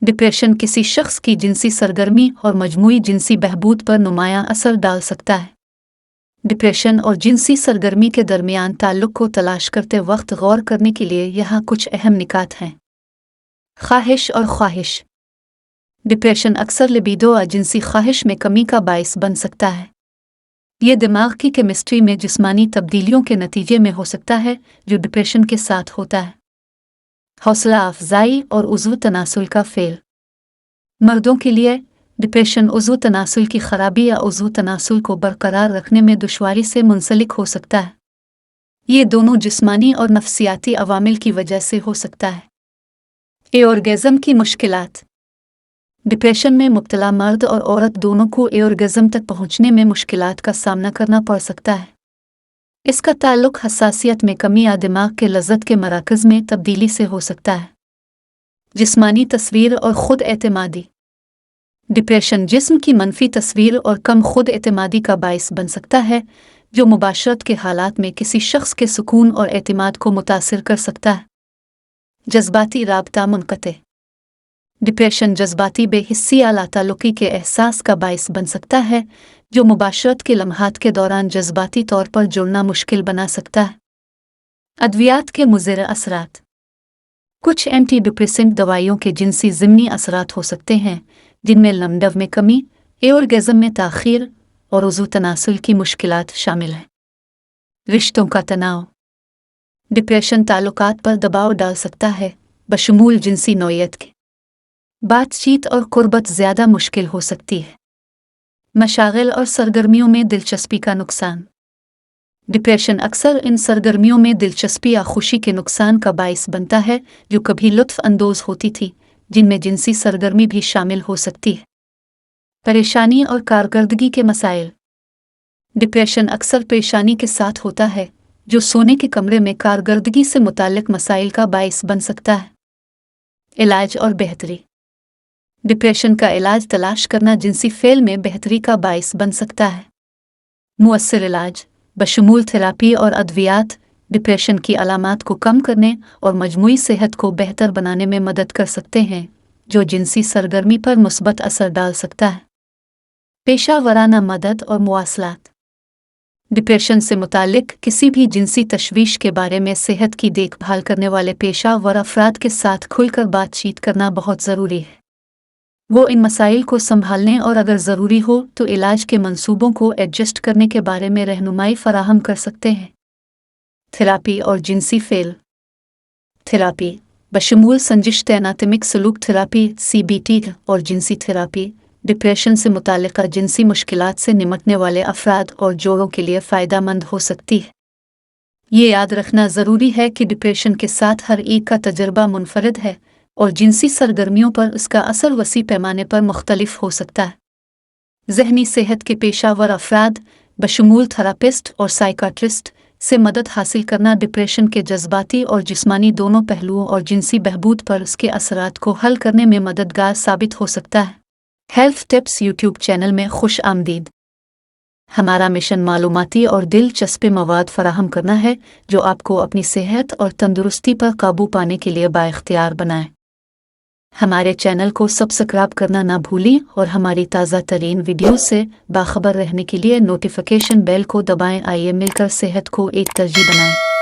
Depression किसी शख्स की जिनसी सरगर्मी और मजमूई जिनसी बहबूद पर नुमायां असर डाल सकता है। डिप्रेशन और जिनसी सरगर्मी के दरमियान ताल्लुक को तलाश करते वक्त गौर करने के लिए यहाँ कुछ अहम निकात हैं। ख्वाहिश और ख्वाहिश। डिप्रेशन अक्सर लिबिडो और जिनसी ख्वाहिश में कमी का बाइस बन सकता है। ये दिमाग की केमिस्ट्री में जिस्मानी तब्दीलियों के नतीजे में हो सकता है जो डिप्रेशन के साथ होता है। हौसला अफजाई और उज़्व तनासुल का फेल। मर्दों के लिए डिप्रेशन उज़्व तनासुल की खराबी या उज़्व तनासुल को बरकरार रखने में दुश्वारी से मुंसलिक हो सकता है। ये दोनों जिस्मानी और नफ्सियाती अवामिल की वजह से हो सकता है। ऑर्गेज़म की मुश्किलात। डिप्रेशन में मुब्तला मर्द और औरत दोनों को ऑर्गेज़म तक पहुंचने में मुश्किलात का सामना करना पड़ सकता है। इसका ताल्लुक हसासियत में कमी या दिमाग के लज़्ज़त के मराकज़ में तब्दीली से हो सकता है। जिस्मानी तस्वीर और खुद एतमादी। डिप्रेशन जिस्म की मनफी तस्वीर और कम खुद एतमादी का बाइस बन सकता है जो मुबाशरत के हालात में किसी शख्स के सुकून और एतमाद को मुतासिर कर सकता है। जज्बाती राबता मुनक़ते। डिप्रेशन जज्बाती बेहिस्सी या लाताल्लुकी के एहसास का बाइस बन सकता है जो मुबाशरत के लम्हात के दौरान जज्बाती तौर पर जुड़ना मुश्किल बना सकता है। अद्वियात के मुज़िर असरात। कुछ एंटी डिप्रेसेंट दवाइयों के जिनसी ज़िमनी असरात हो सकते हैं जिनमें लमडव में कमी, ऑर्गेज़म में ताख़ीर और उज़्व तनासुल की मुश्किलात शामिल हैं। रिश्तों का तनाव। डिप्रेशन ताल्लुकात पर दबाव डाल सकता है बशमूल जिनसी नौयत के। बातचीत और कुर्बत ज़्यादा मुश्किल हो सकती है। मशागिल और सरगर्मियों में दिलचस्पी का नुकसान। डिप्रेशन अक्सर इन सरगर्मियों में दिलचस्पी या खुशी के नुकसान का बाइस बनता है जो कभी लुत्फ़ अंदोज़ होती थी, जिनमें जिनसी सरगर्मी भी शामिल हो सकती है। परेशानी और कारकर्दगी के मसाइल। डिप्रेशन अक्सर परेशानी के साथ होता है जो सोने के कमरे में कारकर्दगी से मुताल्लिक मसाइल का बाइस बन सकता है। इलाज और बेहतरी। डिप्रेशन का इलाज तलाश करना जिनसी फेल में बेहतरी का बाइस बन सकता है। मुअस्सिर इलाज बशमूल थेरापी और अद्वियात डिप्रेशन की अलामात को कम करने और मजमूई सेहत को बेहतर बनाने में मदद कर सकते हैं जो जिनसी सरगर्मी पर मुस्बत असर डाल सकता है। पेशा वराना मदद और मुआसलात। डिप्रेशन से मुताल्लिक किसी भी जिनसी तशवीश के बारे में सेहत की देखभाल करने वाले पेशा वर अफराद के साथ खुलकर बातचीत करना बहुत ज़रूरी है। वो इन मसाइल को संभालने और अगर ज़रूरी हो तो इलाज के मंसूबों को एडजस्ट करने के बारे में रहनुमाई फराहम कर सकते हैं। थेरापी और जिनसी फेल। थेरापी बशमूल संजिश एनाटॉमिक सलूक थेरापी (CBT) और जिनसी थेरापी डिप्रेशन से मुताल्लिक़ जिनसी मुश्किलात से निमटने वाले अफराद और जोड़ों के लिए फ़ायदेमंद हो सकती है। ये याद रखना ज़रूरी है कि डिप्रेशन के साथ हर एक का तजर्बा मुनफरद है और जिनसी सरगर्मियों पर इसका असर वसी पैमाने पर मुख्तलिफ हो सकता है। ज़हनी सेहत के पेशावर अफराद बशमूल थेरापिस्ट और साइकाट्रिस्ट से मदद हासिल करना डिप्रेशन के जज्बाती और जिस्मानी दोनों पहलुओं और जिनसी बहबूद पर उसके असरात को हल करने में मददगार साबित हो सकता है। हेल्थ टिप्स यूट्यूब चैनल में खुश आमदीद। हमारा मिशन मालूमाती और दिलचस्प मवाद फराहम करना है जो आपको अपनी सेहत और तंदुरुस्ती पर काबू पाने के लिए बाइख्तियार बनाए। हमारे चैनल को सब्सक्राइब करना ना भूलें और हमारी ताज़ा तरीन वीडियो से बाखबर रहने के लिए नोटिफिकेशन बेल को दबाएं। आइए मिलकर सेहत को एक तरजीह बनाएं।